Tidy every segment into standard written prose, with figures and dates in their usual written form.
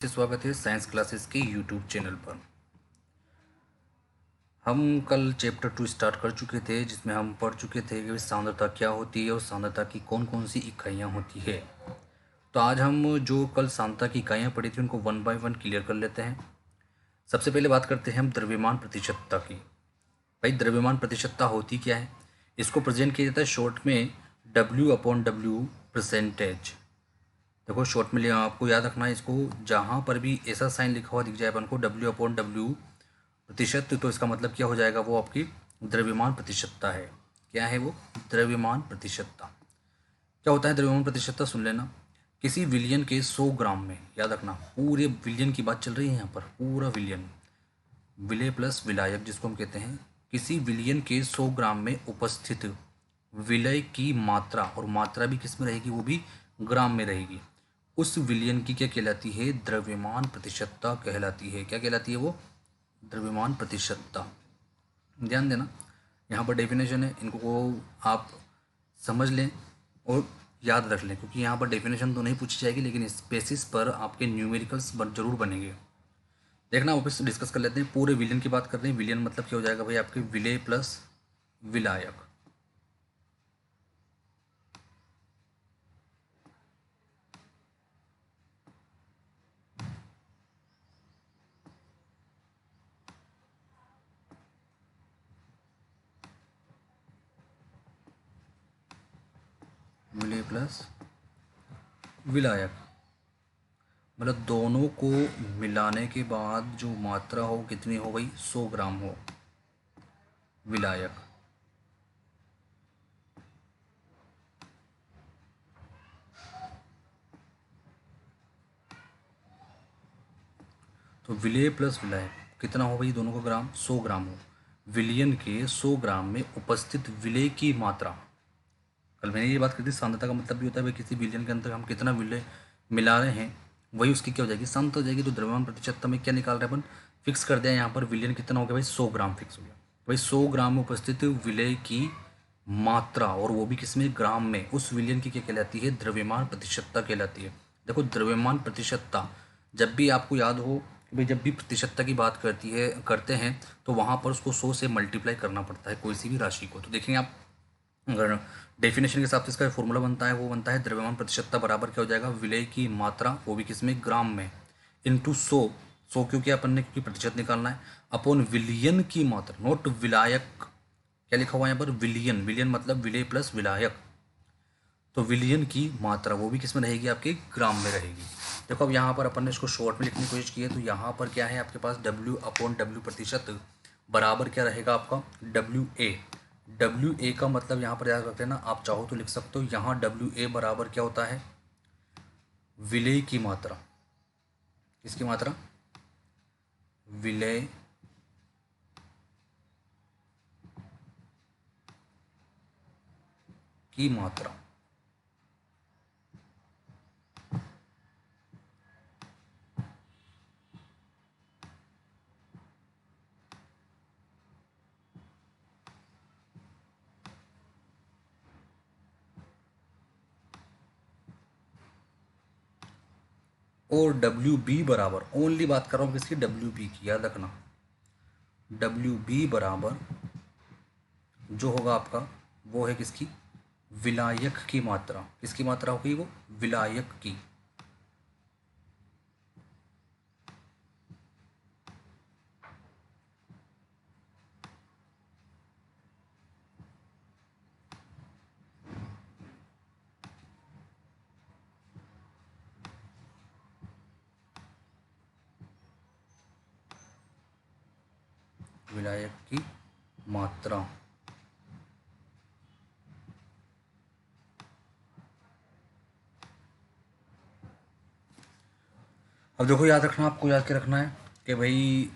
से स्वागत है साइंस क्लासेस के यूट्यूब चैनल पर। हम कल चैप्टर 2 स्टार्ट कर चुके थे, जिसमें हम पढ़ चुके थे कि सांद्रता क्या होती है और सांद्रता की कौन कौन सी इकाइयाँ होती है। तो आज हम जो कल सांद्रता की इकाइयाँ पढ़ी थी उनको वन बाय वन क्लियर कर लेते हैं। सबसे पहले बात करते हैं हम द्रव्यमान प्रतिशतता की। भाई द्रव्यमान प्रतिशतता होती क्या है? इसको प्रेजेंट किया जाता है शॉर्ट में W/W परसेंटेज। देखो शॉर्ट में आपको याद रखना है इसको, जहाँ पर भी ऐसा साइन लिखा हुआ दिख जाए अपन को W/W प्रतिशत, तो इसका मतलब क्या हो जाएगा, वो आपकी द्रव्यमान प्रतिशतता है। क्या है वो? द्रव्यमान प्रतिशतता। क्या होता है द्रव्यमान प्रतिशतता? सुन लेना। किसी विलियन के 100 ग्राम में, याद रखना पूरे विलियन की बात चल रही है यहाँ पर, पूरा विलियन, विलय प्लस विलायक जिसको हम कहते हैं, किसी विलियन के 100 ग्राम में उपस्थित विलय की मात्रा, और मात्रा भी किस में रहेगी, वो भी ग्राम में रहेगी, उस विलियन की क्या कहलाती है? द्रव्यमान प्रतिशतता कहलाती है। क्या कहलाती है वो? द्रव्यमान प्रतिशतता। ध्यान देना, यहाँ पर डेफिनेशन है, इनको आप समझ लें और याद रख लें, क्योंकि यहाँ पर डेफिनेशन तो नहीं पूछी जाएगी, लेकिन इस बेसिस पर आपके न्यूमेरिकल्स जरूर बनेंगे। देखना वापस डिस्कस कर लेते हैं। पूरे विलियन की बात कर रहे हैं। विलियन मतलब क्या हो जाएगा भाई? आपके विलय प्लस विलायक। विलय प्लस विलायक मतलब दोनों को मिलाने के बाद जो मात्रा हो कितनी हो गई? 100 ग्राम हो विलायक। तो विलय प्लस विलायक कितना हो भाई? दोनों का ग्राम 100 ग्राम हो। विलियन के 100 ग्राम में उपस्थित विलय की मात्रा, कल मैंने ये बात करी थी, सांद्रता का मतलब भी होता है भाई किसी विलियन के अंदर हम कितना विलय मिला रहे हैं, वही उसकी क्या हो जाएगी? सांद्रता हो जाएगी। तो द्रव्यमान प्रतिशतता में क्या निकाल रहे हैं अपन? फिक्स कर दिया यहाँ पर विलियन कितना हो गया भाई? 100 ग्राम फिक्स हो गया भाई। 100 ग्राम में उपस्थित विलय की मात्रा, और वो भी किसमें? ग्राम में, उस विलियन की क्या कहलाती है? द्रव्यमान प्रतिशतता कहलाती है। देखो द्रव्यमान प्रतिशतता जब भी आपको याद हो कि भाई जब भी प्रतिशतता की बात करते हैं तो वहाँ पर उसको 100 से मल्टीप्लाई करना पड़ता है कोई सी भी राशि को। तो देखेंगे आप, अगर डेफिनेशन के हिसाब से इसका फॉर्मूला बनता है, वो बनता है द्रव्यमान प्रतिशतता बराबर क्या हो जाएगा? विलय की मात्रा, वो भी किसमें? ग्राम में, इंटू 100। 100 क्योंकि अपन ने, क्योंकि प्रतिशत निकालना है, अपॉन विलियन की मात्रा, नोट विलायक। क्या लिखा हुआ है यहाँ पर? विलियन। विलियन मतलब विलय प्लस विलायक। तो विलियन की मात्रा वो भी किसमें रहेगी? आपके ग्राम में रहेगी। देखो अब यहाँ पर अपन ने इसको शॉर्ट में लिखने की कोशिश की है, तो यहाँ पर क्या है आपके पास? W/W प्रतिशत बराबर क्या रहेगा आपका? WA। WA का मतलब यहाँ पर याद रखते हैं ना, आप चाहो तो लिख सकते हो, यहाँ WA बराबर क्या होता है? विलय की मात्रा। किसकी मात्रा? विलय की मात्रा। और WB बराबर, ओनली बात कर रहा हूँ किसकी? WB की, याद रखना। WB बराबर जो होगा आपका, वो है किसकी? विलायक की मात्रा। किसकी मात्रा होगी वो? विलायक की। विलायक की मात्रा। अब देखो याद रखना, आपको याद क्या रखना है कि भाई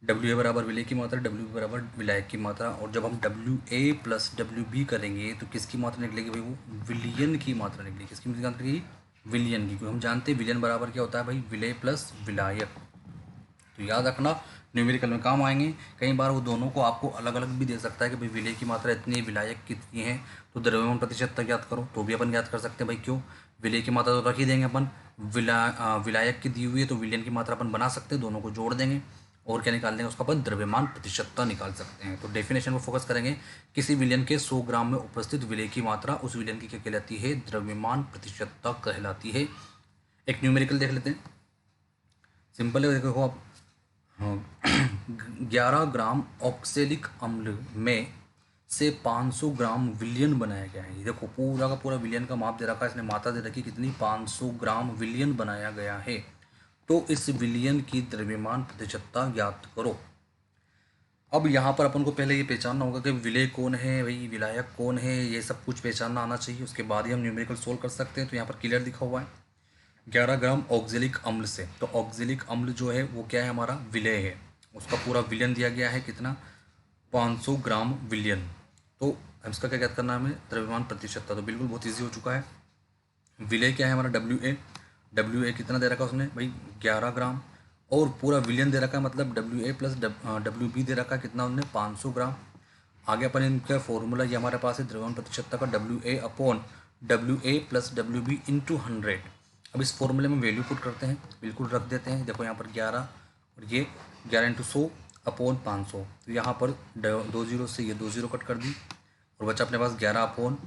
WA बराबर विलय की मात्रा, WB बराबर विलायक की मात्रा, और जब हम WA प्लस WB करेंगे तो किसकी मात्रा निकलेगी भाई? वो विलियन की मात्रा निकलेगी। किसकी मात्रा निकलेगी? विलियन की, क्योंकि हम जानते हैं विलियन बराबर क्या होता है भाई? विलय प्लस विलायक। तो याद रखना, न्यूमेरिकल में काम आएंगे। कई बार वो दोनों को आपको अलग अलग भी दे सकता है कि भाई विलय की मात्रा इतनी है, विलायक कितनी है, तो द्रव्यमान प्रतिशतता ज्ञात करो, तो भी अपन ज्ञात कर सकते हैं भाई। क्यों? विलय की मात्रा तो रख ही देंगे अपन, विलायक की दी हुई है तो विलयन की मात्रा अपन बना सकते हैं, दोनों को जोड़ देंगे और क्या निकाल देंगे उसका अपन द्रव्यमान प्रतिशतता निकाल सकते हैं। तो डेफिनेशन पर फोकस करेंगे, किसी विलयन के 100 ग्राम में उपस्थित विलय की मात्रा उस विलयन की क्या कहलाती है, द्रव्यमान प्रतिशतता कहलाती है। एक न्यूमेरिकल देख लेते हैं, सिंपल है, देखो आप। हाँ, 11 ग्राम ऑक्सेलिक अम्ल में से 500 ग्राम विलियन बनाया गया है। ये देखो पूरा का पूरा विलियन का माप दे रखा है, इसने मात्रा दे रखी कितनी, 500 ग्राम विलियन बनाया गया है। तो इस विलियन की द्रव्यमान प्रतिशतता ज्ञात करो। अब यहाँ पर अपन को पहले ये पहचानना होगा कि विलय कौन है भाई, विलायक कौन है, ये सब कुछ पहचानना आना चाहिए, उसके बाद ही हम न्यूमेरिकल सोल्व कर सकते हैं। तो यहाँ पर क्लियर लिखा हुआ है 11 ग्राम ऑक्जेलिक अम्ल से, तो ऑक्जेलिक अम्ल जो है वो क्या है, हमारा विलय है, उसका पूरा विलयन दिया गया है कितना, 500 ग्राम विलयन। तो इसका क्या ज्ञात करना है हमें, द्रव्यमान प्रतिशतता। तो बिल्कुल बहुत ईजी हो चुका है। विलय क्या है हमारा, डब्ल्यू ए कितना दे रखा है उसने भाई, 11 ग्राम, और पूरा विलियन दे रखा है, मतलब W A plus W B दे रखा है कितना उन्होंने, 500 ग्राम। आगे अपन इनका फॉर्मूला ये हमारे पास है द्रव्यमान प्रतिशतता का, W A plus W B into 100। अब इस फॉर्मूले में वैल्यू पुट करते हैं, बिल्कुल रख देते हैं। देखो यहाँ पर 11 और ये 11 इंटू 100 अपॉन 500, तो यहाँ पर 2 जीरो से ये 2 जीरो कट कर दी और बचा अपने पास 11 अपॉन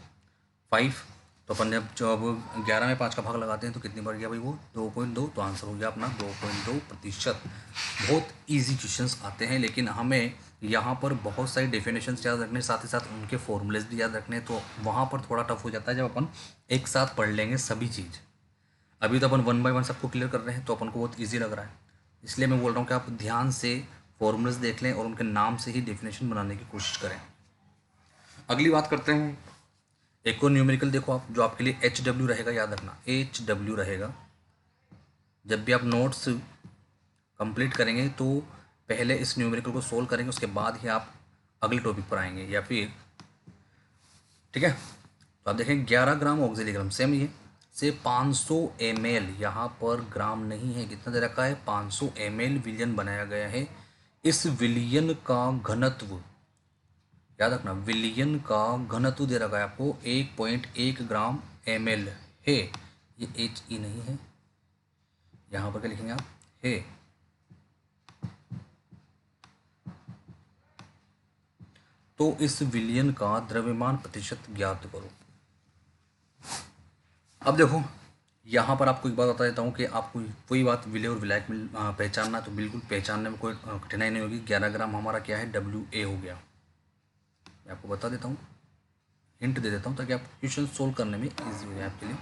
5। तो अपन ने जब 11 में 5 का भाग लगाते हैं तो कितनी बार गया भाई वो, 2.2। तो आंसर हो गया अपना 2.2%। बहुत इजी क्वेश्चंस आते हैं, लेकिन हमें यहाँ पर बहुत सारी डेफिनेशंस याद रखने, साथ ही साथ उनके फॉर्मूलेज भी याद रखने, तो वहाँ पर थोड़ा टफ हो जाता है जब अपन एक साथ पढ़ लेंगे सभी चीज़। अभी तो अपन 1 बाय 1 सबको क्लियर कर रहे हैं, तो अपन को बहुत ईजी लग रहा है, इसलिए मैं बोल रहा हूँ कि आप ध्यान से फॉर्मूलेज देख लें और उनके नाम से ही डेफिनेशन बनाने की कोशिश करें। अगली बात करते हैं, एक और न्यूमेरिकल देखो आप, जो आपके लिए HW रहेगा, याद रखना HW रहेगा। जब भी आप नोट्स कंप्लीट करेंगे तो पहले इस न्यूमेरिकल को सोल्व करेंगे, उसके बाद ही आप अगले टॉपिक पर आएंगे, या फिर ठीक है। तो आप देखें 11 ग्राम ऑक्सिलिक ग्राम सेम ये से 500 ml, यहाँ पर ग्राम नहीं है, कितना दे रखा है, 500 ml विलियन बनाया गया है। इस विलियन का घनत्व याद रखना, विलियन का घनत्व दे रखा है आपको 1.1 ग्राम ml है। ये HE नहीं है, यहाँ पर क्या लिखेंगे आप, है। तो इस विलियन का द्रव्यमान प्रतिशत ज्ञात करो। अब देखो यहाँ पर आपको एक बात बता देता हूँ कि आपको कोई बात विलय और विलायक में पहचानना, तो बिल्कुल पहचानने में कोई कठिनाई नहीं होगी। 11 ग्राम हमारा क्या है, WA हो गया। मैं आपको बता देता हूँ, हिंट दे देता हूँ ताकि आप क्वेश्चन सोल्व करने में ईजी हो जाए आपके लिए।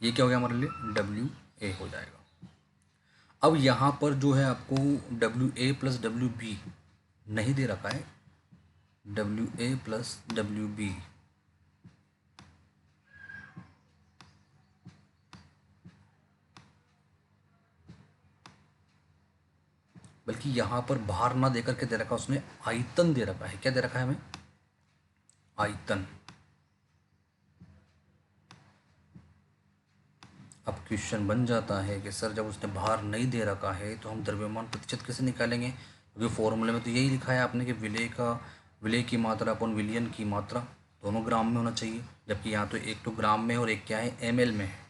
ये क्या हो गया हमारे लिए, WA हो जाएगा। अब यहाँ पर जो है आपको WA प्लस WB नहीं दे रखा है, WA प्लस WB, बल्कि यहाँ पर भार ना देकर के दे रखा, उसने आयतन दे रखा है। क्या दे रखा है हमें, आयतन। अब क्वेश्चन बन जाता है कि सर जब उसने भार नहीं दे रखा है तो हम द्रव्यमान प्रतिशत कैसे निकालेंगे, क्योंकि फॉर्मूले में तो यही लिखा है आपने कि विलय की मात्रा अपन विलियन की मात्रा दोनों ग्राम में होना चाहिए, जबकि यहाँ तो एक तो ग्राम में और एक क्या है, ml में है।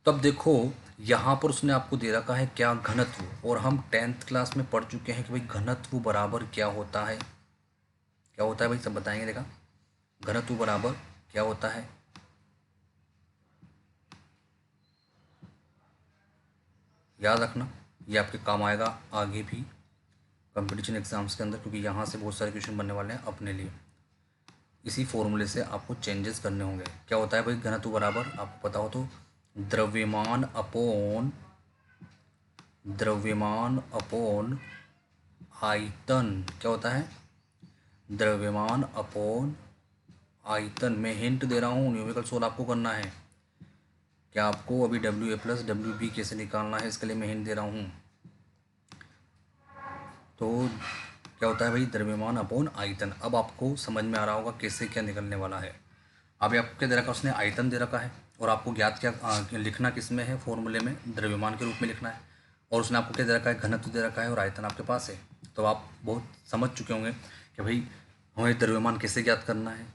तब देखो यहाँ पर उसने आपको दे रखा है क्या, घनत्व, और हम 10th क्लास में पढ़ चुके हैं कि भाई घनत्व बराबर क्या होता है, क्या होता है भाई, सब बताएंगे। देखा घनत्व बराबर क्या होता है, याद रखना, ये आपके काम आएगा आगे भी कंपटीशन एग्जाम्स के अंदर, क्योंकि यहाँ से बहुत सारे क्वेश्चन बनने वाले हैं अपने लिए। इसी फॉर्मूले से आपको चेंजेस करने होंगे। क्या होता है भाई, घनत्व बराबर आपको पता हो तो द्रव्यमान अपॉन आयतन। क्या होता है, द्रव्यमान अपॉन आयतन। मैं हिंट दे रहा हूँ, न्यूमेरिकल सोल्व आपको करना है। क्या आपको अभी WA प्लस WB कैसे निकालना है, इसके लिए मैं हिंट दे रहा हूँ। तो क्या होता है भाई, द्रव्यमान अपॉन आयतन। अब आपको समझ में आ रहा होगा कैसे क्या निकलने वाला है। अभी आपको क्या दे रखा है, उसने आयतन दे रखा है, और आपको ज्ञात क्या लिखना किस में है, फॉर्मूले में द्रव्यमान के रूप में लिखना है, और उसने आपको क्या दे रखा है, घनत्व दे रखा है, और आयतन आपके पास है। तो आप बहुत समझ चुके होंगे कि भाई हमें द्रव्यमान कैसे ज्ञात करना है,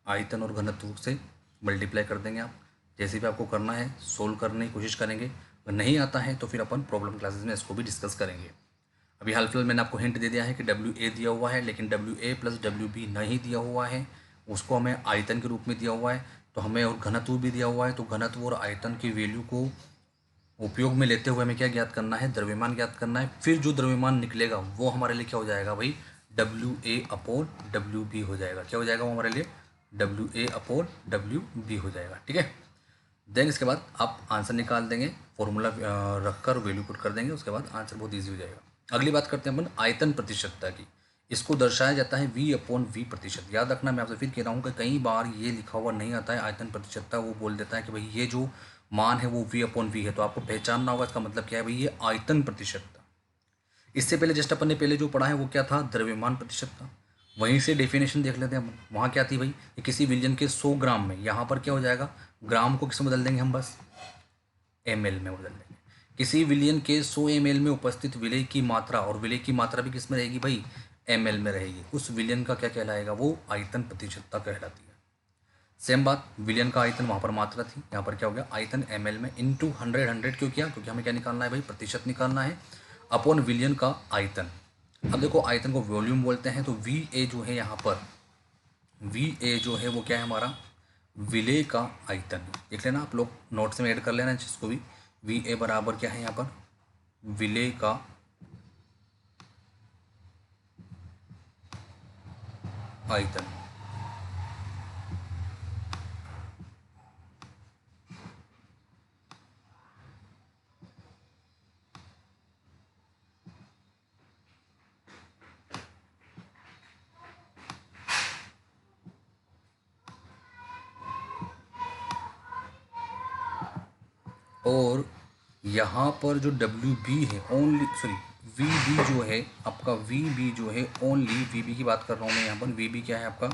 आयतन और घनत्व से मल्टीप्लाई कर देंगे आप, जैसे भी आपको करना है सोल्व करने की कोशिश करेंगे, अगर नहीं आता है तो फिर अपन प्रॉब्लम क्लासेस में इसको भी डिस्कस करेंगे। अभी हाल फिलहाल मैंने आपको हिंट दे दिया है कि डब्ल्यू ए दिया हुआ है, लेकिन W A plus W B नहीं दिया हुआ है, उसको हमें आयतन के रूप में दिया हुआ है। तो हमें और घनत्व भी दिया हुआ है, तो घनत्व और आयतन की वैल्यू को उपयोग में लेते हुए हमें क्या ज्ञात करना है, द्रव्यमान ज्ञात करना है। फिर जो द्रव्यमान निकलेगा वो हमारे लिए क्या हो जाएगा भाई, W A upon W B हो जाएगा। क्या हो जाएगा वो हमारे लिए, W A upon W B हो जाएगा। ठीक है, देन इसके बाद आप आंसर निकाल देंगे, फॉर्मूला रखकर वैल्यू पुट कर देंगे, उसके बाद आंसर बहुत ईजी हो जाएगा। अगली बात करते हैं अपन आयतन प्रतिशतता की। इसको दर्शाया जाता है v अपॉन v प्रतिशत। याद रखना, मैं आपसे फिर कह रहा हूँ कि कई बार ये लिखा हुआ नहीं आता है आयतन प्रतिशतता, वो बोल देता है कि भाई ये जो मान है वो v अपॉन v है, तो आपको पहचानना होगा इसका मतलब क्या है भाई, ये आयतन प्रतिशतता। इससे पहले जस्ट अपन ने पहले जो पढ़ा है वो क्या था, द्रव्यमान प्रतिशतता। वहीं से डेफिनेशन देख लेते हैं हम, वहाँ क्या थी भाई, कि किसी विलयन के 100 ग्राम में, यहाँ पर क्या हो जाएगा, ग्राम को किस में बदल देंगे हम, बस ml में बदल देंगे। किसी विलयन के 100 ml में उपस्थित विलेय की मात्रा, और विलेय की मात्रा भी किस में रहेगी भाई, ml में रहेगी, उस विलयन का क्या कहलाएगा, वो आयतन प्रतिशतता कहलाती है। सेम बात, विलयन का आयतन वहाँ पर मात्रा थी, यहाँ पर क्या हो गया, आयतन ml में इंटू 100 क्यों किया, क्योंकि हमें क्या निकालना है भाई, प्रतिशत निकालना है, अपॉन विलयन का आयतन। अब देखो आयतन को वॉल्यूम बोलते हैं, तो वी ए जो है यहाँ पर, वी ए जो है वो क्या है हमारा, विलेय का आयतन। देख लेना आप लोग, नोट्स में ऐड कर लेना जिसको भी, वी ए बराबर क्या है यहाँ पर, विलेय का आयतन। और यहाँ पर जो डब्ल्यू बी है ओनली, सॉरी वी बी जो है आपका, वी बी जो है ओनली, वी बी की बात कर रहा हूँ मैं यहाँ पर, वी बी क्या है आपका,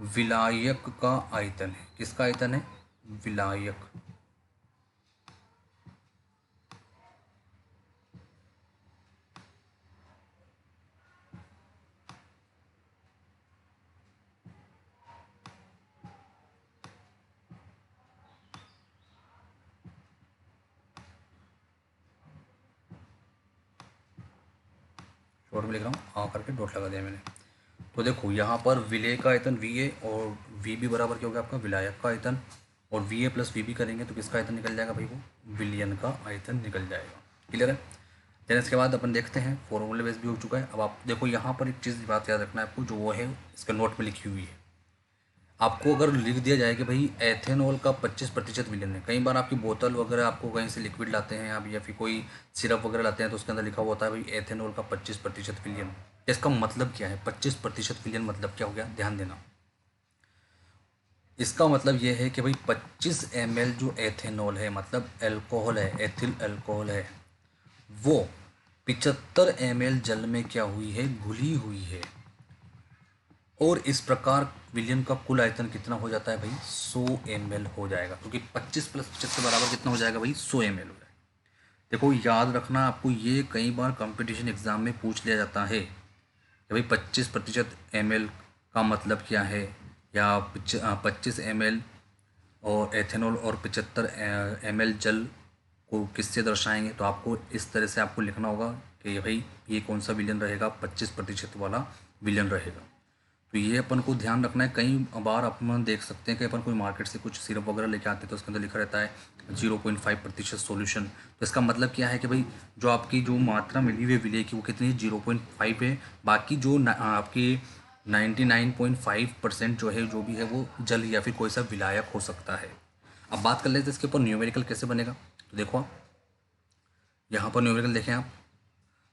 विलायक का आयतन है। किसका आयतन है, विलायक। शॉर्ट में लिख रहा हूँ, आ करके डॉट लगा दिया मैंने। तो देखो यहाँ पर विलेय का आयतन वी ए, और वी बी बराबर क्या हो गया आपका, विलायक का आयतन, और V A plus V B करेंगे तो किसका आयतन निकल जाएगा भाई, वो विलियन का आयतन निकल जाएगा। क्लियर है। देन इसके बाद अपन देखते हैं, फॉर्मूले बेस भी हो चुका है। अब आप देखो यहाँ पर एक चीज़ बात याद रखना है आपको, जो वो है इसके नोट में लिखी हुई है। आपको अगर लिख दिया जाए कि भाई एथेनॉल का 25% विलयन है, कई बार आपकी बोतल वगैरह आपको कहीं से लिक्विड लाते हैं आप, या फिर कोई सिरप वगैरह लाते हैं, तो उसके अंदर लिखा हुआ होता है भाई एथेनॉल का 25% विलयन। इसका मतलब क्या है, 25% विलयन मतलब क्या हो गया, ध्यान देना। इसका मतलब ये है कि भाई 25 ml जो एथेनॉल है, मतलब एल्कोहल है, एथिल एल्कोहल है, वो 75 ml जल में क्या हुई है, घुली हुई है। और इस प्रकार विलयन का कुल आयतन कितना हो जाता है भाई, 100 ml हो जाएगा, क्योंकि 25 प्लस 25 बराबर कितना हो जाएगा भाई, 100 ml हो जाएगा। देखो याद रखना आपको, ये कई बार कंपटीशन एग्जाम में पूछ लिया जाता है कि भाई 25% ml का मतलब क्या है, या 25 ml और एथेनॉल और 75 ml जल को किससे दर्शाएंगे। तो आपको इस तरह से आपको लिखना होगा कि भाई ये कौन सा विलयन रहेगा, 25% वाला विलयन रहेगा। तो ये अपन को ध्यान रखना है। कई बार अपन देख सकते हैं कि अपन कोई मार्केट से कुछ सिरप वगैरह लेके आते हैं तो उसके अंदर लिखा रहता है 0.5% सोल्यूशन। तो इसका मतलब क्या है कि भाई जो आपकी जो मात्रा मिली हुई विलेय की वो कितनी है, 0.5 है। बाकी जो आपकी 99.5% जो है, जो भी है वो जल या फिर कोई सा विलायक हो सकता है। अब बात कर लेते हैं इसके ऊपर न्यूमेरिकल कैसे बनेगा। तो देखो आप यहाँ पर न्यूमेरिकल देखें आप,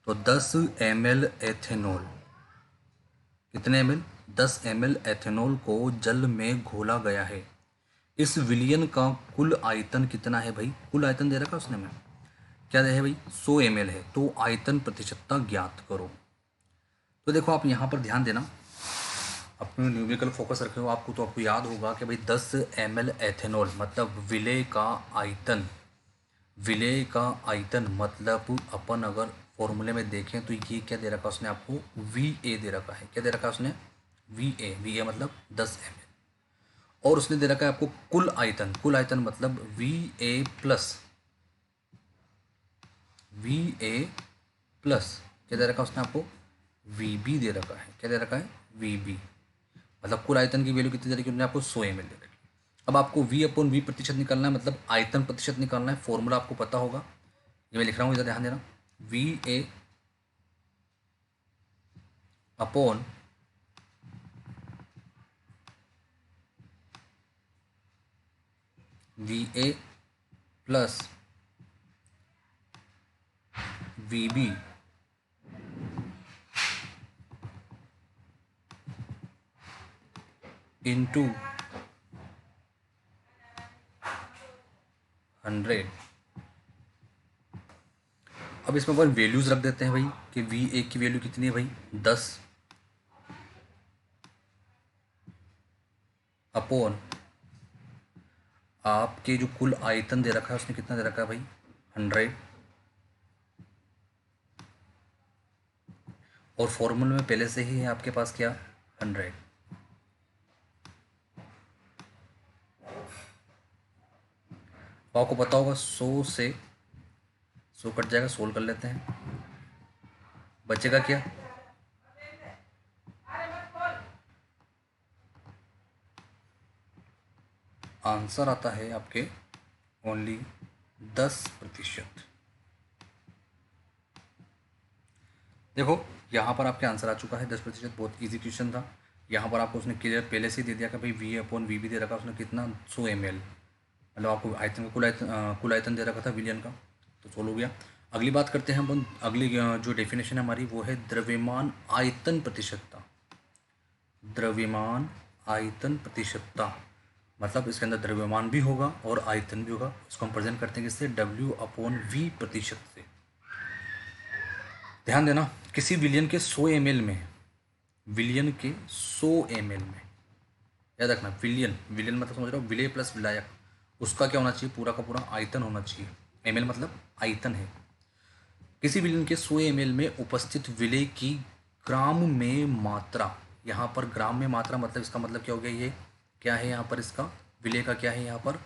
तो 10 ml एथेनॉल, कितने ml, 10 ml एथेनॉल को जल में घोला गया है। इस विलियन का कुल आयतन कितना है भाई, कुल आयतन दे रखा है उसने में, क्या दे है भाई, 100 ml है। तो आयतन प्रतिशतता ज्ञात करो। तो देखो आप यहाँ पर ध्यान देना, अपने न्यूमेरिकल फोकस रखे हो आपको, तो आपको याद होगा कि भाई 10 ml एथेनॉल मतलब विलेय का आयतन, विलेय का आयतन मतलब अपन अगर फॉर्मूले में देखें तो ये क्या दे रखा है उसने आपको, वी ए दे रखा है। क्या दे रखा है उसने, वी ए, वी ए मतलब 10 ml। और उसने दे रखा है आपको कुल आयतन मतलब Va+ क्या दे रखा है उसने आपको, Vb दे रखा है। क्या दे रखा है, Vb, मतलब कुल आयतन की वैल्यू कितनी दे रखी है उन्होंने आपको, 100 ml दे रखी है। अब आपको V/V प्रतिशत निकालना है, मतलब आयतन प्रतिशत निकालना है। फॉर्मूला आपको पता होगा, ये मैं लिख रहा हूँ, इधर ध्यान देना। Va plus Vb into 100। अब इसमें अपन वैल्यूज रख देते हैं भाई कि Va की वैल्यू कितनी है भाई, 10 अपॉन आपके जो कुल आयतन दे रखा है उसने कितना दे रखा है भाई, 100। और फॉर्मूले में पहले से ही है आपके पास क्या, 100। तो आपको पता होगा 100 से 100 कट जाएगा, सोल्व कर लेते हैं, बचेगा क्या, आंसर आता है आपके ओनली 10%। देखो यहाँ पर आपके आंसर आ चुका है 10%। बहुत इजी क्वेश्चन था। यहाँ पर आपको उसने क्लियर पहले से ही दे दिया कि भाई V/V दे रखा उसने कितना, 100 ml, मतलब आपको आयतन का कुल आयतन दे रखा था विलियन का, तो सोल्व हो गया। अगली बात करते हैं अपन, अगली जो डेफिनेशन है हमारी वो है द्रव्यमान आयतन प्रतिशतता। द्रव्यमान आयतन प्रतिशतता मतलब इसके अंदर द्रव्यमान भी होगा और आयतन भी होगा। उसको हम प्रेजेंट करते हैं किससे, W/V प्रतिशत से। ध्यान देना, किसी विलियन के 100 ml में, विलियन के 100 ml में, याद रखना विलियन मतलब समझ रहे हो, विलय प्लस विलायक, उसका क्या होना चाहिए, पूरा का पूरा आयतन होना चाहिए। ml मतलब आयतन है। किसी विलियन के 100 ml में उपस्थित विलय की ग्राम में मात्रा, यहाँ पर ग्राम में मात्रा मतलब इसका मतलब क्या हो गया, ये क्या है यहाँ पर, इसका विलय का क्या है यहाँ पर,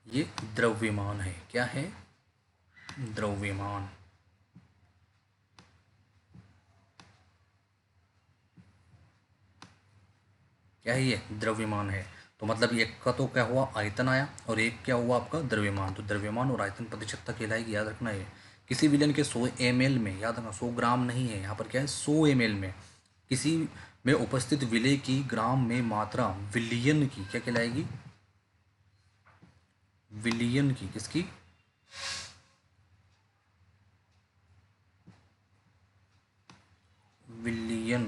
ये द्रव्यमान है। क्या है, द्रव्यमान। क्या है, ये द्रव्यमान है। तो मतलब एक का तो क्या हुआ, आयतन आया, और एक क्या हुआ आपका, द्रव्यमान। तो द्रव्यमान और आयतन प्रतिशतता कहलाएगी, याद रखना ये। किसी विलयन के 100 ml में, याद रखना 100 ग्राम नहीं है यहाँ पर, क्या है 100 ml में, किसी में उपस्थित विलय की ग्राम में मात्रा विलियन की क्या कहलाएगी, विलियन की, किसकी, विलियन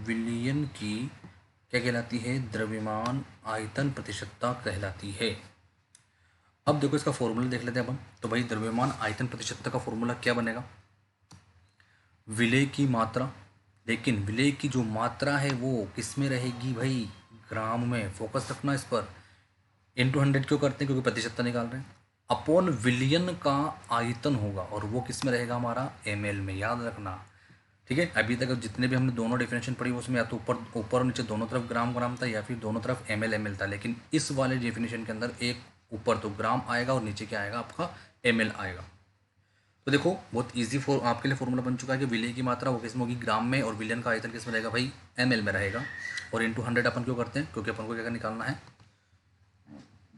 विलियन की क्या कहलाती है, द्रव्यमान आयतन प्रतिशतता कहलाती है। अब देखो इसका फॉर्मूला देख लेते हैं अपन। तो भाई द्रव्यमान आयतन प्रतिशतता का फॉर्मूला क्या बनेगा, विलय की मात्रा, लेकिन विलय की जो मात्रा है वो किस में रहेगी भाई, ग्राम में। फोकस रखना इस पर। इंटू 100 क्यों करते हैं, क्योंकि प्रतिशतता निकाल रहे हैं। अपॉन विलियन का आयतन होगा, और वो किस में रहेगा हमारा, ml में, याद रखना। ठीक है, अभी तक जितने भी हमने दोनों डेफिनेशन पढ़ी उसमें या तो ऊपर ऊपर और नीचे दोनों तरफ ग्राम ग्राम था, या फिर दोनों तरफ ml था। लेकिन इस वाले डेफिनेशन के अंदर एक ऊपर तो ग्राम आएगा और नीचे क्या आएगा आपका, ml आएगा। तो देखो बहुत इजी आपके लिए फॉर्मूला बन चुका है कि विलय की मात्रा वो किस में होगी, ग्राम में, और विलियन का आयतन किस में रहेगा भाई, ml में रहेगा। और इंटू 100 अपन क्यों करते हैं, क्योंकि अपन को क्या निकालना है,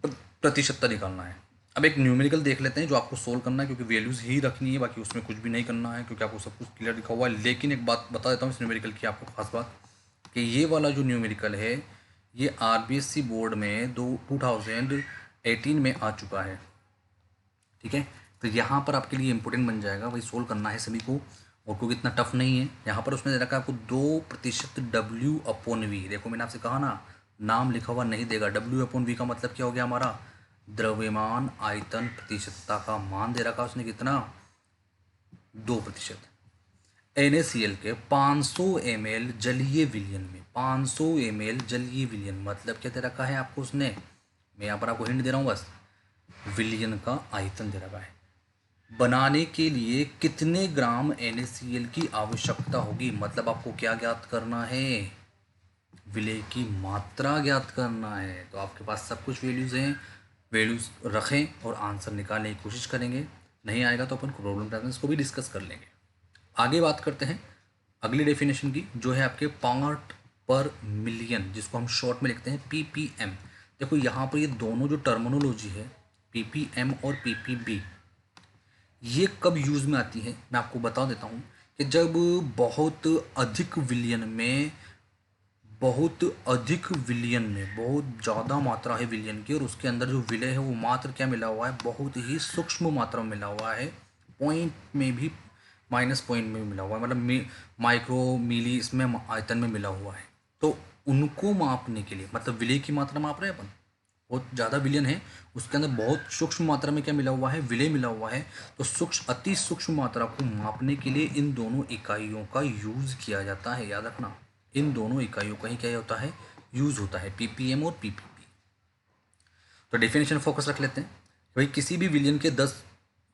प्रतिशतता निकालना है। अब एक न्यूमेरिकल देख लेते हैं जो आपको सोल्व करना है, क्योंकि वैल्यूज ही रखनी है, बाकी उसमें कुछ भी नहीं करना है, क्योंकि आपको सब कुछ क्लियर लिखा हुआ है। लेकिन एक बात बता देता हूँ इस न्यूमेरिकल की आपको खास बात, कि ये वाला जो न्यूमेरिकल है ये RBSc बोर्ड में 2018 में आ चुका है। ठीक है, तो यहाँ पर आपके लिए इंपॉर्टेंट बन जाएगा, वही सोल्व करना है सभी को, और क्योंकि इतना टफ नहीं है। यहाँ पर उसने दे रखा है आपको 2% W/V। देखो मैंने आपसे कहा ना, नाम लिखा हुआ नहीं देगा। W/V का मतलब क्या हो गया हमारा, द्रव्यमान आयतन प्रतिशतता का मान दे रखा उसने कितना, 2%। NaCl के 500 ml जलीय विलयन में, 500 ml जलीय विलयन मतलब क्या दे रखा है आपको उसने, मैं यहाँ पर आपको हिंट दे रहा हूँ बस, विलयन का आयतन दे रखा है। बनाने के लिए कितने ग्राम NaCl की आवश्यकता होगी, मतलब आपको क्या ज्ञात करना है, विलेय की मात्रा ज्ञात करना है। तो आपके पास सब कुछ वैल्यूज़ हैं, वैल्यूज़ रखें और आंसर निकालने की कोशिश करेंगे। नहीं आएगा तो अपन प्रॉब्लम डायग्राम्स को भी डिस्कस कर लेंगे। आगे बात करते हैं अगली डेफिनेशन की, जो है आपके पार्ट पर मिलियन, जिसको हम शॉर्ट में लिखते हैं PPM। देखो यहाँ पर ये दोनों जो टर्मिनोलॉजी है PPM और PPB, ये कब यूज़ में आती है मैं आपको बता देता हूँ कि जब बहुत अधिक विलियन में, बहुत ज़्यादा मात्रा है विलियन की, और उसके अंदर जो विलय है वो मात्र क्या मिला हुआ है, बहुत ही सूक्ष्म मात्रा में मिला हुआ है, पॉइंट में भी, माइनस पॉइंट में भी मिला हुआ है, मतलब माइक्रो मिली इसमें आयतन में मिला हुआ है। तो उनको मापने के लिए, मतलब विलय की मात्रा माप रहे हैं अपन, बहुत ज़्यादा विलयन है, उसके अंदर बहुत सूक्ष्म मात्रा में क्या मिला हुआ है, विलय मिला हुआ है। तो सूक्ष्म, अति सूक्ष्म मात्रा को मापने के लिए इन दोनों इकाइयों का यूज़ किया जाता है, याद रखना, इन दोनों इकाइयों का ही क्या होता है, यूज़ होता है, PPM और PPB। तो डेफिनेशन फोकस रख लेते हैं भाई, किसी भी विलियन के 10,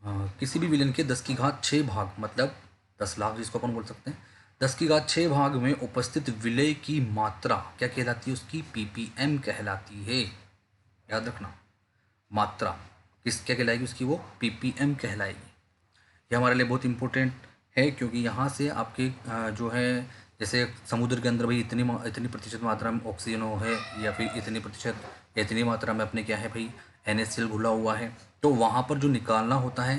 किसी भी विलियन के 10 की घात 6 भाग, मतलब 10 लाख जिसको अपन बोल सकते हैं, 10 की घात 6 भाग में उपस्थित विलय की मात्रा क्या कहलाती है, उसकी PPM कहलाती है। याद रखना, मात्रा किस क्या कहलाएगी उसकी, वो PPM कहलाएगी। ये हमारे लिए बहुत इंपॉर्टेंट है, क्योंकि यहाँ से आपके जो है, जैसे समुद्र के अंदर भाई इतनी प्रतिशत मात्रा में ऑक्सीजन है, या फिर इतनी प्रतिशत, इतनी मात्रा में अपने क्या है भाई NaCl घुला हुआ है, तो वहाँ पर जो निकालना होता है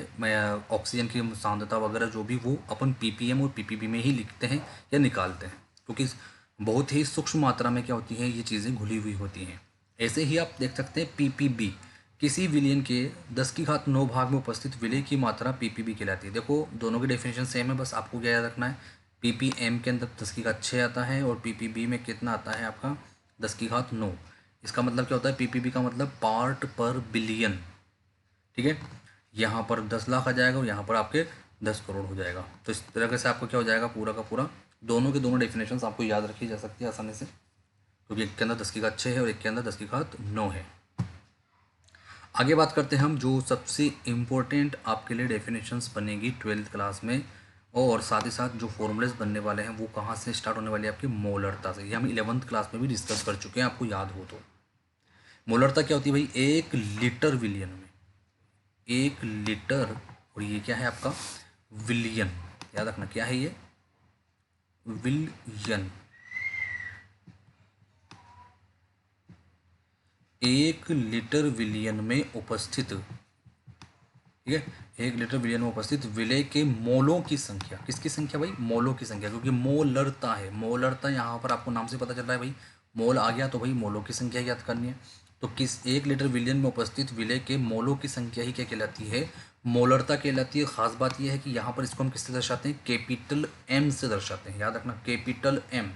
ऑक्सीजन की सांद्रता वगैरह जो भी, वो अपन PPM और PPB में ही लिखते हैं या निकालते हैं, क्योंकि बहुत ही सूक्ष्म मात्रा में क्या होती है, ये चीज़ें घुली हुई होती हैं। ऐसे ही आप देख सकते हैं PPB, किसी विलयन के 10 की घात 9 भाग में उपस्थित विलय की मात्रा PPB कहलाती है। देखो दोनों की डेफिनेशन सेम है, बस आपको क्या याद रखना है, PPM के अंदर 10 की घात 6 आता है और PPB में कितना आता है आपका 10 की घात 9। इसका मतलब क्या होता है, PPB का मतलब पार्ट पर बिलियन, ठीक है। यहाँ पर 10 लाख आ जाएगा और यहाँ पर आपके 10 करोड़ हो जाएगा। तो इस तरह से आपको क्या हो जाएगा, पूरा का पूरा दोनों के दोनों डेफिनेशन आपको याद रखी जा सकती है आसानी से, क्योंकि एक के अंदर 10 की घात 6 है और एक के अंदर 10 की घात 9 है। आगे बात करते हैं हम, जो सबसे इम्पोर्टेंट आपके लिए डेफिनेशंस बनेगी 12th क्लास में, और साथ ही साथ जो फॉर्मूलेस बनने वाले हैं वो कहाँ से स्टार्ट होने वाले हैं, आपकी मोलरता से। ये हम 11th क्लास में भी डिस्कस कर चुके हैं, आपको याद हो तो। मोलरता क्या होती है भाई, 1 लीटर विलियन में, 1 लीटर, और ये क्या है आपका विलियन, याद रखना क्या है ये, विलियन। 1 लीटर विलियन में उपस्थित, ठीक है, 1 लीटर विलियन में उपस्थित विलय के मोलों की संख्या, किसकी संख्या भाई, मोलों की संख्या, क्योंकि मोलरता है, मोलरता यहाँ पर आपको नाम से पता चल रहा है भाई, मोल आ गया तो भाई मोलों की संख्या याद करनी है। तो किस 1 लीटर विलियन में उपस्थित विलय के मोलों की संख्या ही क्या कहलाती है, मोलरता कहलाती है। खास बात यह है कि यहाँ पर इसको हम किससे दर्शाते हैं, कैपिटल M से दर्शाते हैं, याद रखना कैपिटल M।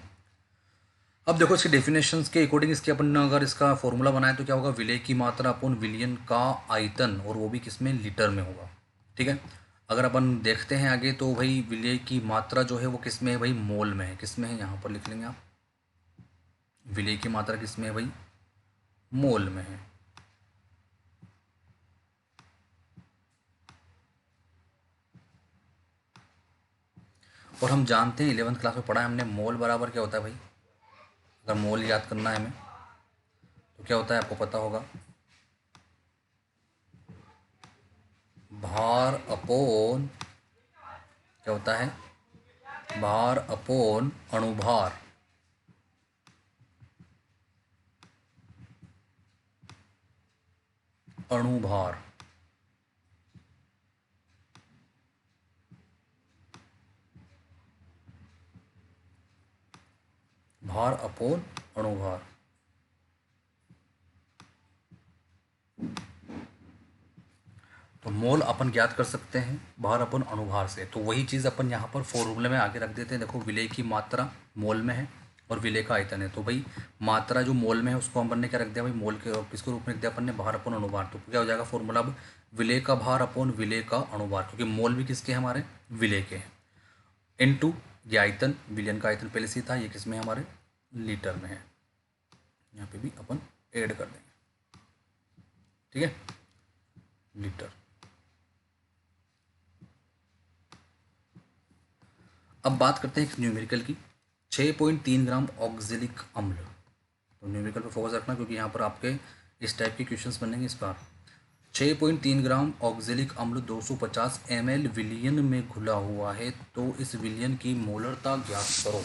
अब देखो इसके डेफिनेशंस के अकॉर्डिंग, इसके अपन ने अगर इसका फॉर्मूला बनाए तो क्या होगा, विलय की मात्रा अपन विलियन का आयतन, और वो भी किसमें, लीटर में होगा, ठीक है। अगर अपन देखते हैं आगे, तो भाई विलय की मात्रा जो है वो किसमें है भाई, मोल में है, किसमें है, यहाँ पर लिख लेंगे आप, विलय की मात्रा किसमें है भाई, मोल में है। और हम जानते हैं 11th क्लास में पढ़ा है हमने, मोल बराबर क्या होता है भाई, अगर मोल याद करना है हमें तो क्या होता है, आपको पता होगा, भार अपोन, क्या होता है, भार अपोन अणुभार, अणुभार, भार अपोन अणुभार। तो मोल अपन ज्ञात कर सकते हैं भार अपन अणुभार से, तो वही चीज़ अपन यहाँ पर फॉर्मूले में आगे रख देते हैं। देखो विलय की मात्रा मोल में है और विलय का आयतन है, तो भाई मात्रा जो मोल में है उसको अपन ने क्या रख दिया भाई, मोल के, और किसके रूप में रख दिया अपन ने, भार अपन अणुभार। तो क्या हो जाएगा फॉर्मूला अब, विलय का भार अपन विलय का अणुभार, क्योंकि मोल भी किसके हमारे, विलय के हैं, इनटू ये आयतन, विलयन का आयतन पहले से ही था, ये किसमें हमारे, लीटर में है, यहाँ पे भी अपन ऐड कर देंगे, ठीक है, लीटर। अब बात करते हैं एक न्यूमेरिकल की। 6.3 ग्राम ऑक्जेलिक अम्ल। तो न्यूमेरिकल पर फोकस रखना क्योंकि यहाँ पर आपके इस टाइप के क्वेश्चंस बनेंगे इस बार। 6.3 ग्राम ऑक्जेलिक अम्ल 250 ml विलियन में घुला हुआ है, तो इस विलियन की मोलरता ज्ञात करो।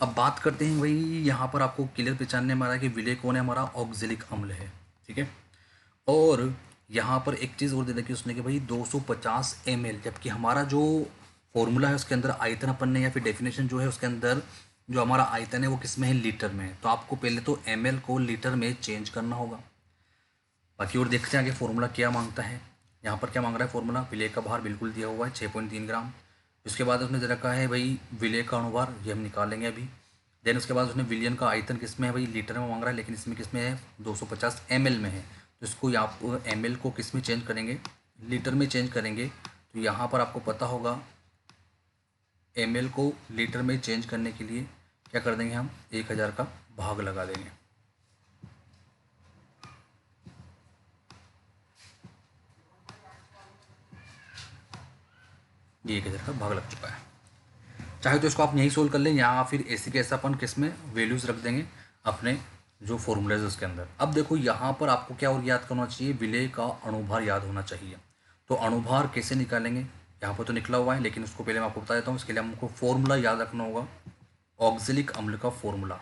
अब बात करते हैं भाई, यहाँ पर आपको क्लियर पहचानने में आ रहा है कि विलेय कौन है, हमारा ऑक्जेलिक अम्ल है, ठीक है। और यहाँ पर एक चीज़ और दे रखी उसने कि भाई 250 ml, जबकि हमारा जो फॉर्मूला है उसके अंदर आयतन अपन ने, या फिर डेफिनेशन जो है उसके अंदर जो हमारा आयतन है वो किस में है, लीटर में है। तो आपको पहले तो ml को लीटर में चेंज करना होगा। बाकी और देखते हैं आगे फॉर्मूला क्या मांगता है। यहाँ पर क्या मांग रहा है फॉर्मूला, विलेय का भार बिल्कुल दिया हुआ है 6.3 ग्राम। उसके बाद उसने दे रखा है भाई विलेय का अणुभार, ये हम निकालेंगे अभी। देन उसके बाद उसने विलियन का आयतन किस में है भाई, लीटर में मांग रहा है, लेकिन इसमें किस में है 250 ml में है। तो इसको आप ml को किस में चेंज करेंगे, लीटर में चेंज करेंगे। तो यहाँ पर आपको पता होगा ml को लीटर में चेंज करने के लिए क्या कर देंगे हम, 1000 का भाग लगा देंगे। ये 1000 का भाग लग चुका है। चाहे तो इसको आप यहीं सोल्व कर लें, या फिर ऐसे कैसे अपन किस में वैल्यूज़ रख देंगे अपने जो फॉर्मूलाज उसके अंदर। अब देखो यहाँ पर आपको क्या और याद करना चाहिए, विलेय का अणुभार याद होना चाहिए। तो अणुभार कैसे निकालेंगे, यहाँ पर तो निकला हुआ है, लेकिन उसको पहले मैं आपको बता देता हूँ। इसके लिए हमको फॉर्मूला याद रखना होगा, ऑक्जेलिक अम्ल का फॉर्मूला।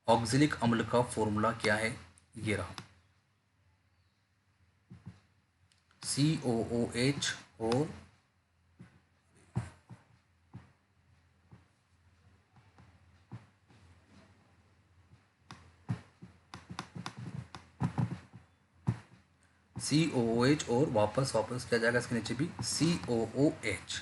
ऑक्जेलिक अम्ल का फॉर्मूला क्या है, ये रहा, COOH और COOH और वापस वापस क्या जाएगा इसके नीचे भी COOH।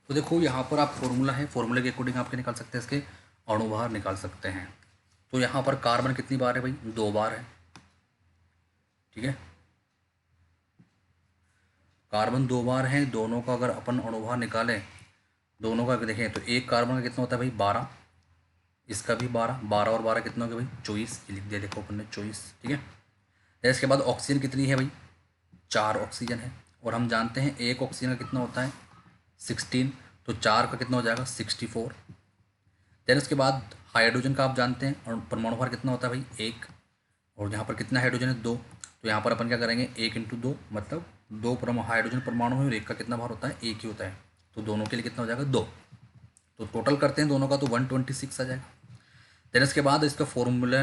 तो देखो यहाँ पर आप फॉर्मूला है, फॉर्मूले के अकॉर्डिंग आप क्या निकाल सकते हैं, इसके अणुभार निकाल सकते हैं। तो यहाँ पर कार्बन कितनी बार है भाई, 2 बार है, ठीक है। कार्बन 2 बार है, दोनों का अगर अपन अणुभार निकालें, दोनों का देखें तो एक कार्बन का कितना होता है भाई 12, इसका भी 12, 12 और 12 कितना हो गया भाई 24, ये लिख दिया देखो अपन ने 24, ठीक है। फिर इसके बाद ऑक्सीजन कितनी है भाई, 4 ऑक्सीजन है, और हम जानते हैं एक ऑक्सीजन का कितना होता है 16, तो 4 का कितना हो जाएगा 64। देन उसके बाद हाइड्रोजन का आप जानते हैं, और परमाणु भार कितना होता है भाई 1, और यहाँ पर कितना हाइड्रोजन है 2। तो यहाँ पर अपन क्या करेंगे 1 × 2, मतलब 2 हाइड्रोजन परमाणु है और एक का कितना भार होता है, 1 ही होता है। तो दोनों के लिए कितना हो जाएगा 2। तो टोटल करते हैं दोनों का तो 126 आ जाएगा। देन इसके बाद इसका फॉर्मूला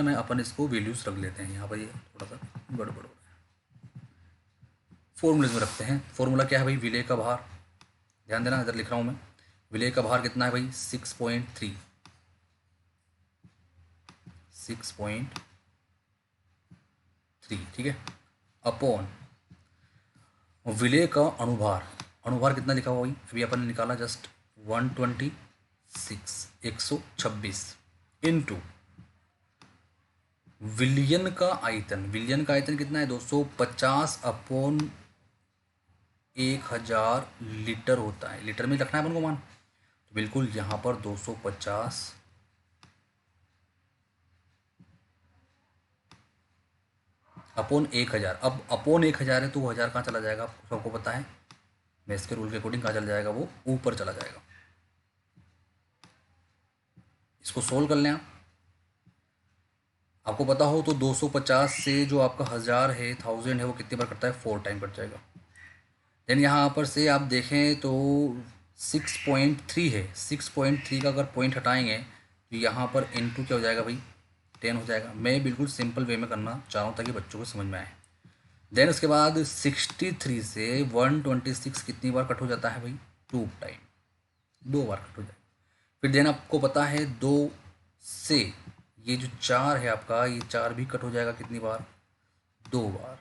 में अपन इसको वैल्यूज रख लेते हैं। यहाँ पर ये थोड़ा सा गड़बड़ हो रहा है, फॉर्मूले में रखते हैं। फॉर्मूला क्या है भाई, विलेय का भार, ध्यान देना इधर लिख रहा हूँ मैं, विलेय का भार कितना है भाई 6.3, 6.3, ठीक है, अपॉन विलेय का अणुभार। अणुभार कितना लिखा हुआ भाई, अभी अपन ने निकाला जस्ट 126, 126 इंटू विलियन का आयतन। विलियन का आयतन कितना है 250 अपॉन 1000 लीटर होता है, लीटर में रखना है अपन को मान। तो बिल्कुल यहाँ पर 250 अपॉन 1000। अब अपॉन 1000 है तो वो 1000 कहाँ चला जाएगा, आपको सबको पता है, मैथ्स के रूल के अकॉर्डिंग कहाँ चला जाएगा, वो ऊपर चला जाएगा। इसको सोल्व कर लें आप, आपको पता हो तो 250 से जो आपका 1000 है, 1000 है, वो कितनी बार कटता है 4 टाइम कट जाएगा। देन यहाँ पर से आप देखें तो 6.3 है, 6.3 का अगर पॉइंट हटाएंगे तो यहाँ पर इनटू क्या हो जाएगा भाई 10 हो जाएगा। मैं बिल्कुल सिंपल वे में करना चाह रहा हूँ ताकि बच्चों को समझ में आए। देन उसके बाद 63 से 126 कितनी बार कट हो जाता है भाई 2 टाइम, 2 बार कट हो जाएगा। फिर देन आपको पता है 2 से ये जो 4 है आपका, ये 4 भी कट हो जाएगा कितनी बार 2 बार।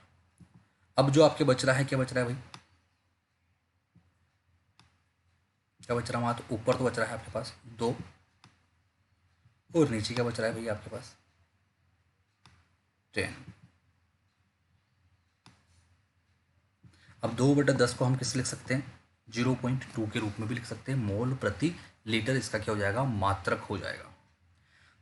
अब जो आपके बच रहा है, क्या बच रहा है भाई, क्या बच रहा है, वहाँ तो ऊपर तो बच रहा है आपके पास 2, और नीचे क्या बच रहा है भैया आपके पास 10। अब 2/10 को हम किस लिख सकते हैं, 0.2 के रूप में भी लिख सकते हैं। मोल प्रति लीटर इसका क्या हो जाएगा, मात्रक हो जाएगा।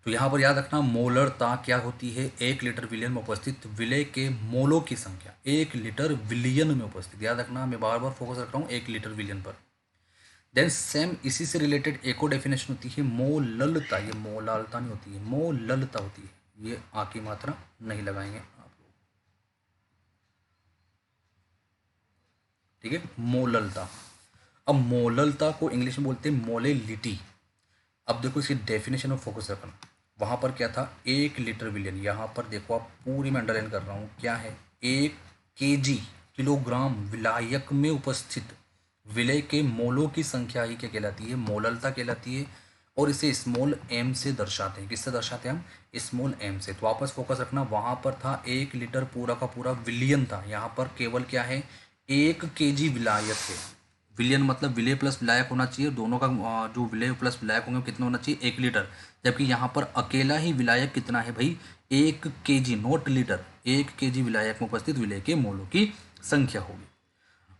तो यहाँ पर याद रखना मोलरता क्या होती है, 1 लीटर विलियन में उपस्थित विलय के मोलों की संख्या, 1 लीटर विलियन में उपस्थित। याद रखना मैं बार बार फोकस रख रहा हूँ 1 लीटर विलियन पर। देन सेम इसी से रिलेटेड एक और डेफिनेशन होती है मोललता, ये मोलालता नहीं होती है, मोललता होती है। ये आ की मात्रा नहीं लगाएंगे आप लोग, ठीक है, मोललता। अब मोललता को इंग्लिश में बोलते हैं मोलेलिटी। अब देखो इसकी डेफिनेशन में फोकस रखना, वहाँ पर क्या था 1 लीटर विलियन, यहाँ पर देखो आप पूरी मैं अंडरलाइन कर रहा हूँ क्या है, 1 kg किलोग्राम विलायक में उपस्थित विलय के मोलों की संख्या ही क्या कहलाती है, मोललता कहलाती है। और इसे स्मॉल एम से दर्शाते हैं, किससे दर्शाते हैं हम, स्मॉल एम से। तो वापस फोकस रखना, वहाँ पर था 1 लीटर पूरा का पूरा विलियन था, यहाँ पर केवल क्या है 1 kg विलायक है। विलियन मतलब विलय प्लस विलायक होना चाहिए, दोनों का जो विलय प्लस विलायक होंगे कितना होना चाहिए 1 लीटर। जबकि यहाँ पर अकेला ही विलायक कितना है भाई 1 kg, नोट लीटर, 1 kg विलायक में उपस्थित विलय के मोलों की संख्या होगी।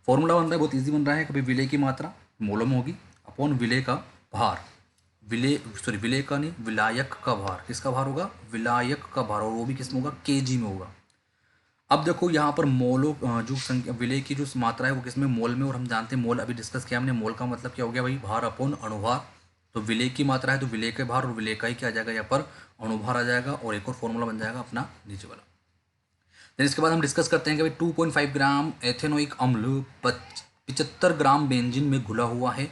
फॉर्मूला बन रहा है बहुत इजी बन रहा है, कभी विलय की मात्रा मोलों में होगी अपॉन विलय का भार, विलय का नहीं विलायक का भार, किसका भार होगा, विलायक का भार, और वो भी किस में होगा, केजी में होगा। अब देखो यहाँ पर मोलों जो संख्या विलय की जो मात्रा है वो किसमें, मोल में। और हम जानते हैं मोल अभी डिस्कस किया हमने, मोल का मतलब क्या हो गया भाई, भार अपॉन अणुभार। तो विलय की मात्रा है तो विलय के भार, और विलय का ही क्या आ जाएगा यहाँ पर, अणुभार आ जाएगा। और एक और फॉर्मूला बन जाएगा अपना नीचे वाला। देन इसके बाद हम डिस्कस करते हैं कि भाई 2.5 ग्राम एथेनोइक अम्ल 75 ग्राम बेंजीन में घुला हुआ है,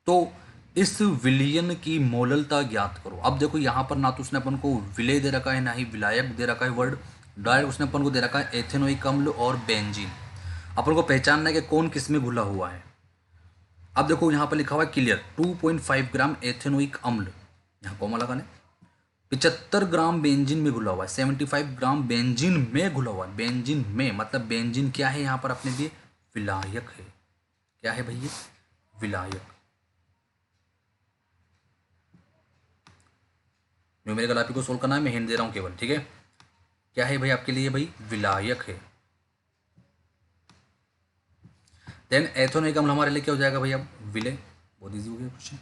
तो इस विलयन की मोललता ज्ञात करो। अब देखो यहाँ पर ना तो उसने अपन को विलय दे रखा है ना ही विलायक दे रखा है वर्ड, डायरेक्ट उसने अपन को दे रखा है एथेनोइक अम्ल और बेंजीन। अपन को पहचानना है कि कौन किस में घुला हुआ है। अब देखो यहाँ पर लिखा हुआ है क्लियर 2.5 ग्राम एथेनोइक अम्ल, यहाँ कोमा लगाने, 75 ग्राम बेंजीन में घुला हुआ है, 75 ग्राम बेंजीन में घुला हुआ है। बेंजीन में मतलब बेंजीन क्या है यहाँ पर अपने लिए, विलायक है। क्या है भैया, विलायक। न्यूमेरिकल आप ही को सोल्व करना है, मैं हिंट दे रहा हूँ केवल, ठीक है। क्या है भाई आपके लिए, भाई विलायक है। देन एथेनोइक अम्ल हमारे लिए क्या हो जाएगा भाई, अब विलय, बहुत ईजी हो गया क्वेश्चन।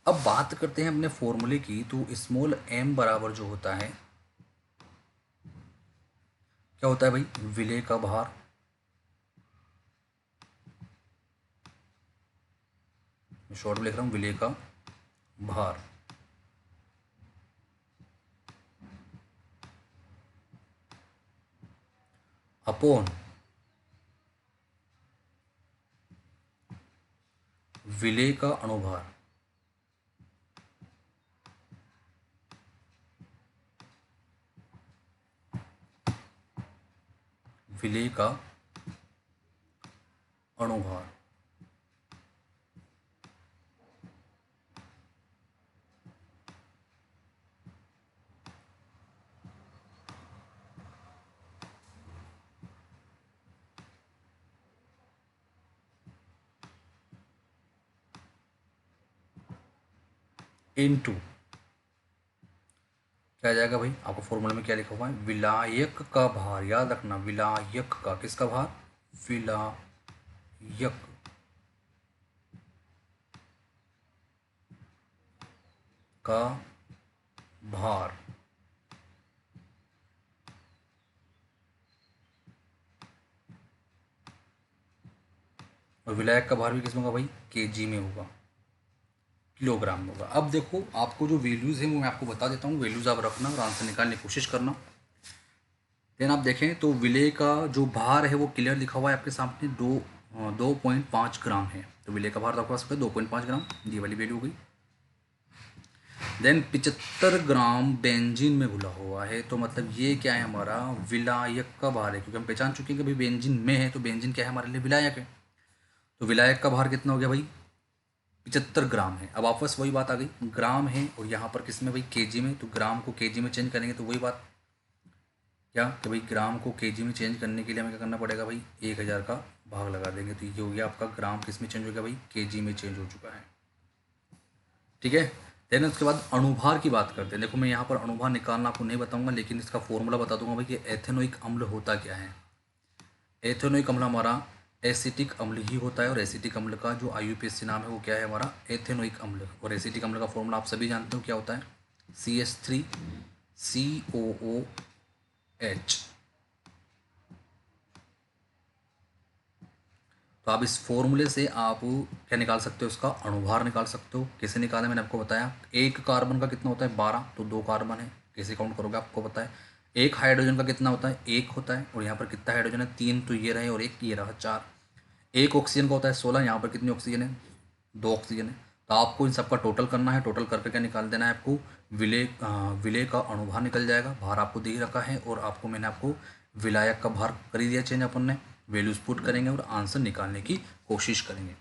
अब बात करते हैं अपने फॉर्मूले की, तो स्मॉल एम बराबर जो होता है क्या होता है भाई, विलय का भार शॉर्ट में लिख रहा हूं, विलय का भार अपॉन विलय का अणुभार। विलय का अणुभार इनटू क्या आ जाएगा भाई, आपको फॉर्मूले में क्या लिखा हुआ है, विलायक का भार। याद रखना विलायक का, किसका भार, विलायक का भार। और विलायक का भार भी किस में होगा भाई, केजी में होगा, किलोग्राम में होगा। अब देखो आपको जो वैल्यूज़ हैं वो मैं आपको बता देता हूँ, वैल्यूज़ आप रखना और आंसर निकालने की कोशिश करना। देन आप देखें तो विलय का जो भार है वो क्लियर लिखा हुआ है आपके सामने, 2.5 ग्राम है। तो विलय का भार तो आपके पास 2.5 ग्राम, ये वाली वैल्यू हो गई। देन 75 ग्राम बेंजीन में घुला हुआ है, तो मतलब ये क्या है हमारा, विलायक का भार है, क्योंकि हम पहचान चुके हैं कि भाई बेंजीन में है, तो बेंजीन क्या है हमारे लिए, विलायक है। तो विलायक का भार कितना हो गया भाई, 75 ग्राम है। अब वापस वही बात आ गई, ग्राम है और यहाँ पर किस में भाई, केजी में। तो ग्राम को केजी में चेंज करेंगे तो वही बात क्या कि भाई ग्राम को केजी में चेंज करने के लिए हमें क्या करना पड़ेगा भाई, 1000 का भाग लगा देंगे। तो ये हो गया आपका ग्राम किस में चेंज हो गया भाई, केजी में चेंज हो चुका है, ठीक है। देन उसके बाद अणुभार की बात करते हैं। देखो मैं यहाँ पर अणुभार निकालना आपको नहीं बताऊंगा, लेकिन इसका फॉर्मूला बता दूंगा भाई कि एथेनोइक अम्ल होता क्या है। एथेनोइक अम्ल हमारा एसिटिक अम्ल ही होता है, और एसिटिक अम्ल का जो IUPAC नाम है वो क्या है हमारा, एथेनोइक अम्ल। और एसिटिक अम्ल का फॉर्मूला आप सभी जानते हो क्या होता है, CH3COOH। तो आप इस फॉर्मूले से आप क्या निकाल सकते हो, उसका अणुभार निकाल सकते हो। कैसे निकाले मैंने आपको बताया। एक कार्बन का कितना होता है 12, तो 2 कार्बन है, कैसे काउंट करोगे आपको पता है। एक हाइड्रोजन का कितना होता है 1 होता है, और यहाँ पर कितना हाइड्रोजन है 3, तो ये रहे, और एक ये रहा 4। एक ऑक्सीजन का होता है 16, यहाँ पर कितनी ऑक्सीजन है 2 ऑक्सीजन है। तो आपको इन सबका टोटल करना है, टोटल करके क्या निकाल देना है आपको, विलय का अणुभार निकल जाएगा। भार आपको दे ही रखा है, और आपको मैंने आपको विलायक का भार कर ही दिया चेंज, अपन ने वैल्यूज पुट करेंगे और आंसर निकालने की कोशिश करेंगे।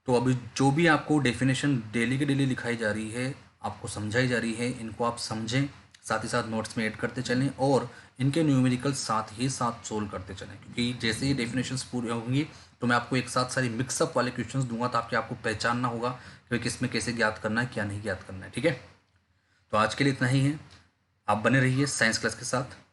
तो अभी जो भी आपको डेफिनेशन डेली के डेली लिखाई जा रही है, आपको समझाई जा रही है, इनको आप समझें, साथ ही साथ नोट्स में ऐड करते चलें, और इनके न्यूमेरिकल साथ ही साथ सोल्व करते चलें। क्योंकि जैसे ही डेफिनेशंस पूरी होंगी तो मैं आपको एक साथ सारी मिक्सअप वाले क्वेश्चंस दूंगा, ताकि आपको पहचानना होगा कि किसमें कैसे ज्ञात करना है, क्या नहीं ज्ञात करना है। ठीक है, तो आज के लिए इतना ही है। आप बने रहिए साइंस क्लास के साथ।